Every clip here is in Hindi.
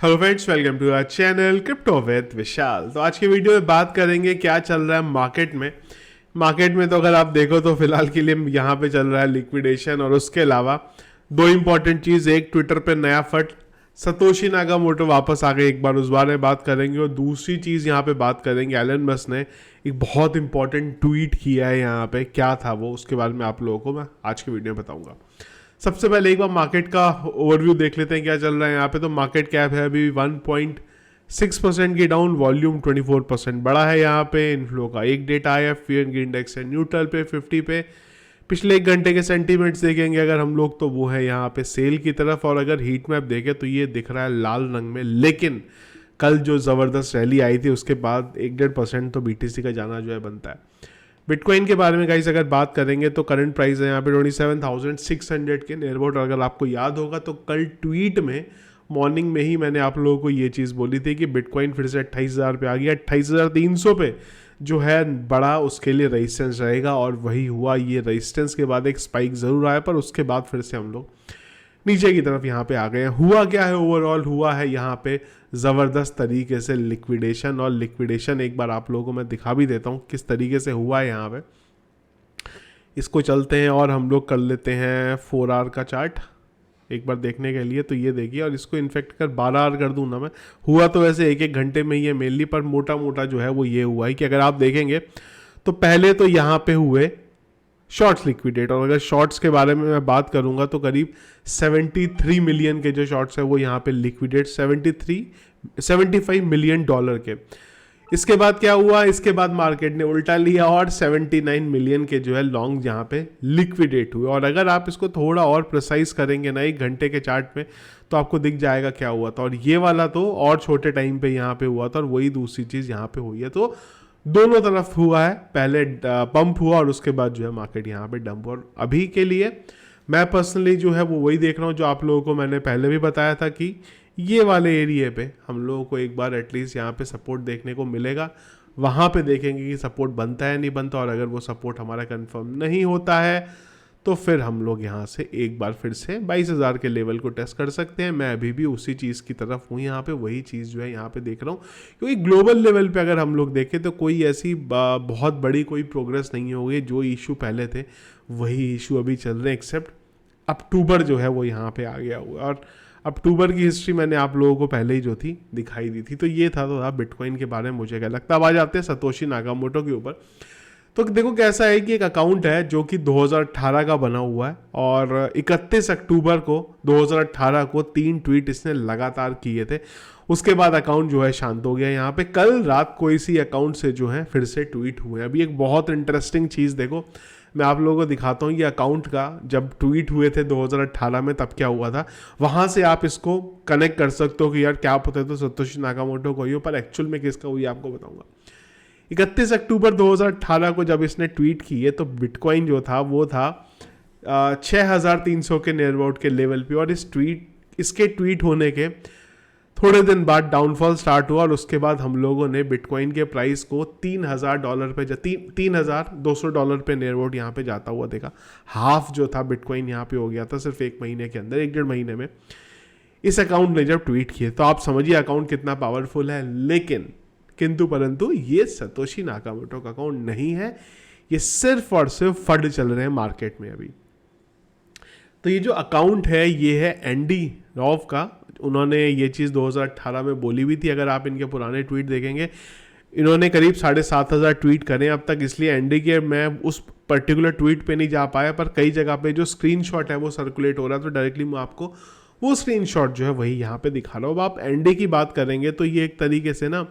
Hello friends, welcome to our channel crypto with Vishal. तो आज के वीडियो में बात करेंगे क्या चल रहा है मार्केट में। तो अगर आप देखो तो फिलहाल के लिए यहाँ पे चल रहा है लिक्विडेशन, और उसके अलावा दो इंपॉर्टेंट चीज़, एक ट्विटर पे नया फट सतोशी नाकामोटो वापस आ गए, एक बार उस बारे में बात करेंगे। और दूसरी चीज़ यहाँ पे बात करेंगे, एलन मस्क ने एक बहुत इंपॉर्टेंट ट्वीट किया है यहाँ पे, क्या था वो, उसके बारे में आप लोगों को मैं आज के वीडियो में बताऊंगा। सबसे पहले एक बार मार्केट का ओवरव्यू देख लेते हैं क्या चल रहा है यहाँ पे। तो मार्केट कैप है अभी 1.6% की डाउन, वॉल्यूम 24% बड़ा है यहाँ पे। इनफ्लो का एक डेटा आया, फियर की इंडेक्स है न्यूट्रल पे 50 पे। पिछले एक घंटे के सेंटीमेंट्स देखेंगे अगर हम लोग तो वो है यहाँ पे सेल की तरफ, और अगर हीट मैप देखें तो ये दिख रहा है लाल रंग में। लेकिन कल जो ज़बरदस्त रैली आई थी उसके बाद 1-1.5% तो बीटीसी का जाना जो है बनता है। बिटकॉइन के बारे में गाइस अगर बात करेंगे तो करंट प्राइस है यहाँ पे 27,600 के नियर अबाउट। अगर आपको याद होगा तो कल ट्वीट में मॉर्निंग में ही मैंने आप लोगों को ये चीज़ बोली थी कि बिटकॉइन फिर से 28,000 पे आ गया। 28,300 पे जो है बड़ा उसके लिए रेजिस्टेंस रहेगा, और वही हुआ। ये रेजिस्टेंस के बाद एक स्पाइक ज़रूर आया, पर उसके बाद फिर से हम लोग नीचे की तरफ यहाँ पे आ गए हैं। हुआ क्या है ओवरऑल, हुआ है यहाँ पे ज़बरदस्त तरीके से लिक्विडेशन। और लिक्विडेशन एक बार आप लोगों को मैं दिखा भी देता हूँ किस तरीके से हुआ है यहाँ पे। इसको चलते हैं और हम लोग कर लेते हैं 4 आवर का चार्ट एक बार देखने के लिए। तो ये देखिए, और इसको इन्फेक्ट कर 12 आवर कर दूँ ना मैं। हुआ तो वैसे एक एक घंटे में ही है मेनली, पर मोटा मोटा जो है वो ये हुआ है कि अगर आप देखेंगे तो पहले तो यहाँ पे हुए शॉर्ट्स लिक्विडेट। और अगर शॉर्ट्स के बारे में मैं बात करूंगा तो करीब 73 मिलियन के जो शॉर्ट्स है वो यहाँ पे लिक्विडेट, 75 मिलियन डॉलर के। इसके बाद क्या हुआ, इसके बाद मार्केट ने उल्टा लिया और 79 मिलियन के जो है लॉन्ग यहाँ पे लिक्विडेट हुए। और अगर आप इसको थोड़ा और प्रिसाइज करेंगे ना एक घंटे के चार्ट में, तो आपको दिख जाएगा क्या हुआ था। और ये वाला तो और छोटे टाइम पे यहाँ पे हुआ था, और वही दूसरी चीज़ यहाँ पे हुई है। तो दोनों तरफ हुआ है, पहले पंप हुआ और उसके बाद जो है मार्केट यहाँ पे डंप। और अभी के लिए मैं पर्सनली जो है वो वही देख रहा हूँ जो आप लोगों को मैंने पहले भी बताया था कि ये वाले एरिया पे हम लोगों को एक बार एटलीस्ट यहाँ पे सपोर्ट देखने को मिलेगा। वहाँ पे देखेंगे कि सपोर्ट बनता है नहीं बनता, और अगर वो सपोर्ट हमारा कंफर्म नहीं होता है तो फिर हम लोग यहाँ से एक बार फिर से 22,000 के लेवल को टेस्ट कर सकते हैं। मैं अभी भी उसी चीज़ की तरफ हूँ, यहाँ पे वही चीज़ जो है यहाँ पे देख रहा हूँ। क्योंकि ग्लोबल लेवल पे अगर हम लोग देखें तो कोई ऐसी बहुत बड़ी कोई प्रोग्रेस नहीं हो गई। जो इशू पहले थे वही इशू अभी चल रहे हैं, एक्सेप्ट अक्टूबर जो है वो यहाँ पे आ गया हुआ। और अक्टूबर की हिस्ट्री मैंने आप लोगों को पहले ही जो थी दिखाई दी थी। तो ये था तो आप बिटकॉइन के बारे में मुझे क्या लगता है। अब आ जाते हैं सतोशी नाकामोटो के ऊपर। तो देखो कैसा है कि एक अकाउंट है जो कि 2018 का बना हुआ है, और 31 अक्टूबर को 2018 को 3 ट्वीट इसने लगातार किए थे। उसके बाद अकाउंट जो है शांत हो गया। यहाँ पे कल रात को इसी अकाउंट से जो है फिर से ट्वीट हुए। अभी एक बहुत इंटरेस्टिंग चीज़ देखो, मैं आप लोगों को दिखाता हूँ। ये अकाउंट का जब ट्वीट हुए थे 2018 में तब क्या हुआ था, वहाँ से आप इसको कनेक्ट कर सकते हो कि यार क्या पता है तो सतोशी नाकामोटो को ही हो, पर एक्चुअल में किसका हुई आपको बताऊंगा। 31 अक्टूबर 2018 को जब इसने ट्वीट किए तो बिटकॉइन जो था वो था 6,300 के नियर अबाउट के लेवल पे। और इसके ट्वीट होने के थोड़े दिन बाद डाउनफॉल स्टार्ट हुआ, और उसके बाद हम लोगों ने बिटकॉइन के प्राइस को $3,000 पे $3,200 पे नियर अबाउट यहाँ पे जाता हुआ देखा। हाफ जो था बिटकॉइन यहाँ पे हो गया था सिर्फ एक महीने के अंदर, 1-1.5 महीने में इस अकाउंट ने जब ट्वीट किए। तो आप समझिए अकाउंट कितना पावरफुल है। लेकिन किंतु परंतु ये सतोशी नाकामोटो का अकाउंट नहीं है, ये सिर्फ और सिर्फ फंड चल रहे हैं मार्केट में अभी। तो ये जो अकाउंट है ये है एंडी रॉफ का। उन्होंने ये चीज़ 2018 में बोली भी थी। अगर आप इनके पुराने ट्वीट देखेंगे, इन्होंने करीब 7,500 ट्वीट करे अब तक। इसलिए एंडी के मैं उस पर्टिकुलर ट्वीट पे नहीं जा पाया, पर कई जगह पे जो स्क्रीनशॉट है वो सर्कुलेट हो रहा है, तो डायरेक्टली मैं आपको वो स्क्रीनशॉट जो है वही यहाँ पे दिखा रहा हूँ। अब आप एंडी की बात करेंगे तो ये एक तरीके से ना,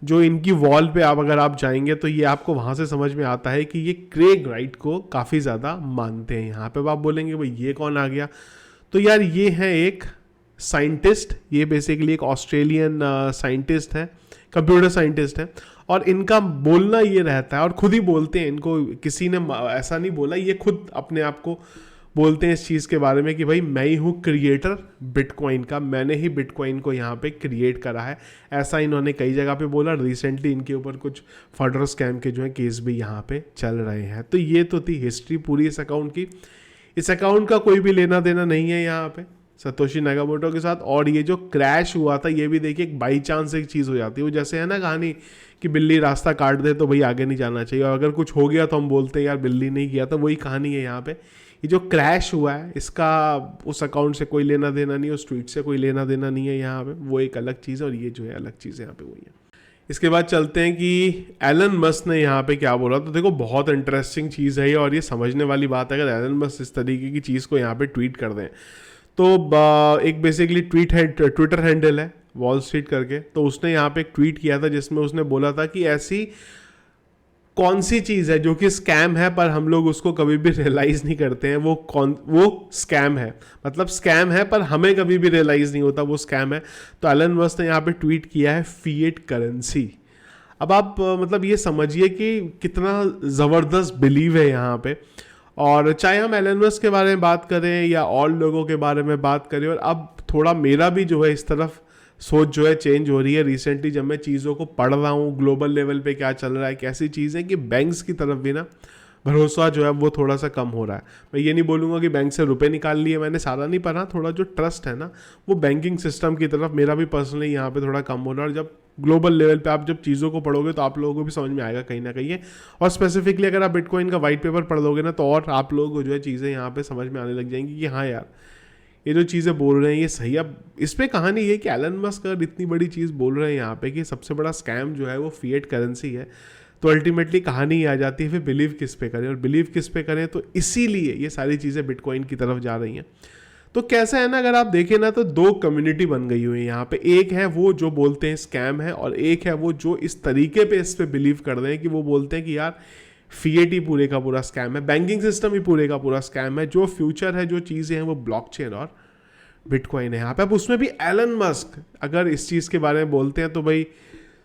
जो इनकी वॉल पे अगर आप जाएंगे तो ये आपको वहाँ से समझ में आता है कि ये क्रेग राइट को काफ़ी ज़्यादा मानते हैं। यहाँ पे आप बोलेंगे भाई ये कौन आ गया, तो यार ये है एक साइंटिस्ट। ये बेसिकली एक ऑस्ट्रेलियन साइंटिस्ट है, कंप्यूटर साइंटिस्ट है। और इनका बोलना ये रहता है, और खुद ही बोलते हैं, इनको किसी ने ऐसा नहीं बोला, ये खुद अपने आप को बोलते हैं इस चीज़ के बारे में कि भाई मैं ही हूँ क्रिएटर बिटकॉइन का, मैंने ही बिटकॉइन को यहाँ पे क्रिएट करा है। ऐसा इन्होंने कई जगह पे बोला। रिसेंटली इनके ऊपर कुछ फर्दर स्कैम के जो है केस भी यहाँ पे चल रहे हैं। तो ये तो थी हिस्ट्री पूरी इस अकाउंट की। इस अकाउंट का कोई भी लेना देना नहीं है यहाँ पे। सतोशी नाकामोटो के साथ। और ये जो क्रैश हुआ था ये भी देखिए एक बाई चांस एक चीज़ हो जाती है। वो जैसे है ना कहानी कि बिल्ली रास्ता काट दे तो भाई आगे नहीं जाना चाहिए, और अगर कुछ हो गया तो हम बोलते हैं यार बिल्ली नहीं किया, तो वही कहानी है यहाँ पे। ये जो क्रैश हुआ है इसका उस अकाउंट से कोई लेना देना नहीं है, उस ट्वीट से कोई लेना देना नहीं है यहाँ पे, वो एक अलग चीज़ है और ये जो है अलग चीज़ यहाँ पे हुई है। इसके बाद चलते हैं कि एलन मस्क ने यहाँ पे क्या बोला। तो देखो बहुत इंटरेस्टिंग चीज़ है ये, और ये समझने वाली बात है। अगर एलन मस्क इस तरीके की चीज़ को यहाँ पे ट्वीट कर दें तो एक बेसिकली ट्विटर हैंडल है वॉल स्ट्रीट करके, तो उसने यहाँ पे एक ट्वीट किया था जिसमें उसने बोला था कि ऐसी कौन सी चीज़ है जो कि स्कैम है पर हम लोग उसको कभी भी रियलाइज़ नहीं करते हैं, वो स्कैम है, मतलब स्कैम है पर हमें कभी भी रियलाइज़ नहीं होता वो स्कैम है। तो एलन मस्क ने यहाँ पे ट्वीट किया है फिएट करेंसी। अब आप मतलब ये समझिए कि कितना ज़बरदस्त बिलीव है यहाँ पे। और चाहे हम एलन मस्क के बारे में बात करें या और लोगों के बारे में बात करें, और अब थोड़ा मेरा भी जो है इस तरफ सोच जो है चेंज हो रही है रिसेंटली, जब मैं चीज़ों को पढ़ रहा हूँ ग्लोबल लेवल पे क्या चल रहा है, कैसी चीज़ें कि बैंक्स की तरफ भी ना भरोसा जो है वो थोड़ा सा कम हो रहा है। मैं ये नहीं बोलूँगा कि बैंक से रुपए निकाल लिए, मैंने सारा नहीं पढ़ा, थोड़ा जो ट्रस्ट है ना वो बैंकिंग सिस्टम की तरफ मेरा भी पर्सनली यहाँ पे थोड़ा कम हो रहा है। और जब ग्लोबल लेवल पे आप जब चीज़ों को पढ़ोगे तो आप लोगों को भी समझ में आएगा कहीं ना कहीं है। और स्पेसिफिकली अगर आप बिटकॉइन का वाइट पेपर पढ़ लोगे ना तो और आप लोगों को जो है चीज़ें यहाँ पे समझ में आने लग जाएंगी कि हाँ यार ये जो चीज़ें बोल रहे हैं ये सही। अब इस पर कहानी ये कि एलन मस्क अगर इतनी बड़ी चीज़ बोल रहे हैं यहाँ पे कि सबसे बड़ा स्कैम जो है वो फिएट करेंसी है, तो अल्टीमेटली कहानी आ जाती है फिर बिलीव किस पे करें, और बिलीव किस पे करें, तो इसीलिए ये सारी चीज़ें बिटकॉइन की तरफ जा रही हैं। तो कैसा है ना, अगर आप देखें ना तो दो कम्युनिटी बन गई हुई है यहाँ पे। एक है वो जो बोलते हैं स्कैम है, और एक है वो जो इस तरीके पे इस पे बिलीव कर रहे हैं कि वो बोलते हैं कि यार फिएट ही पूरे का पूरा स्कैम है, बैंकिंग सिस्टम ही पूरे का पूरा स्कैम है, जो फ्यूचर है जो चीज़ें हैं वो ब्लॉकचेन और बिटकॉइन है यहाँ पे। अब उसमें भी एलन मस्क अगर इस चीज़ के बारे में बोलते हैं तो भाई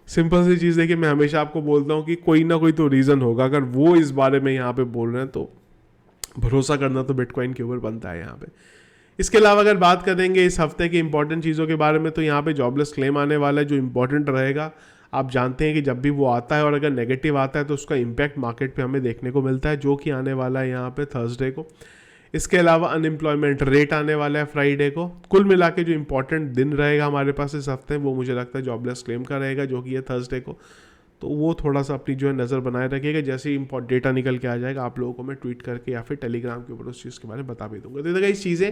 सिंपल सी चीज़ है कि मैं हमेशा आपको बोलता हूँ कि कोई ना कोई तो रीज़न होगा। अगर वो इस बारे में यहाँ पे बोल रहे हैं तो भरोसा करना तो बिटकॉइन के ऊपर बनता है यहाँ पे। इसके अलावा अगर बात करेंगे इस हफ्ते की इंपॉर्टेंट चीज़ों के बारे में, तो यहाँ पे जॉबलेस क्लेम आने वाला है जो इंपॉर्टेंट रहेगा। आप जानते हैं कि जब भी वो आता है और अगर नेगेटिव आता है तो उसका इम्पैक्ट मार्केट पे हमें देखने को मिलता है, जो कि आने वाला है यहाँ पे थर्सडे को। इसके अलावा अनएम्प्लॉयमेंट रेट आने वाला है फ्राइडे को। कुल मिला के जो इंपॉर्टेंट दिन रहेगा हमारे पास इस हफ्ते वो मुझे लगता है जॉबलेस क्लेम का रहेगा, जो कि है थर्सडे को। तो वो थोड़ा सा अपनी जो है नज़र बनाए रखिएगा। जैसे ही डेटा निकल के आ जाएगा आप लोगों को मैं ट्वीट करके या फिर टेलीग्राम के ऊपर उस चीज़ के बारे में बता भी दूंगा। तो देखिए इस चीज़ें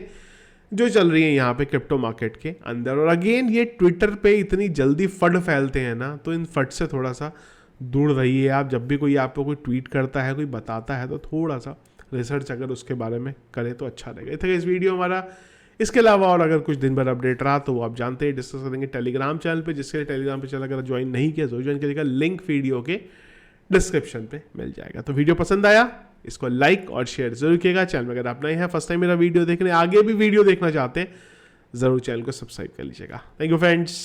जो चल रही है यहाँ पे क्रिप्टो मार्केट के अंदर। और अगेन ये ट्विटर पे इतनी जल्दी फंड फैलते हैं ना, तो इन फंड से थोड़ा सा दूर रहिए आप। जब भी कोई आपको कोई ट्वीट करता है, कोई बताता है, तो थोड़ा सा रिसर्च अगर उसके बारे में करें तो अच्छा रहेगा। इतना इस वीडियो हमारा। इसके अलावा और अगर कुछ दिन भर अपडेट रहा तो वो आप जानते हैं डिस्कस करेंगे टेलीग्राम चैनल पे, जिसके लिए टेलीग्राम पे चैनल अगर ज्वाइन नहीं किया तो ज्वाइन करिएगा, लिंक वीडियो के डिस्क्रिप्शन पे मिल जाएगा। तो वीडियो पसंद आया इसको लाइक और शेयर जरूर कीजिएगा। चैनल में अगर आप नए हैं, फर्स्ट टाइम मेरा वीडियो देखने, आगे भी वीडियो देखना चाहते हैं, जरूर चैनल को सब्सक्राइब कर लीजिएगा। Thank you friends.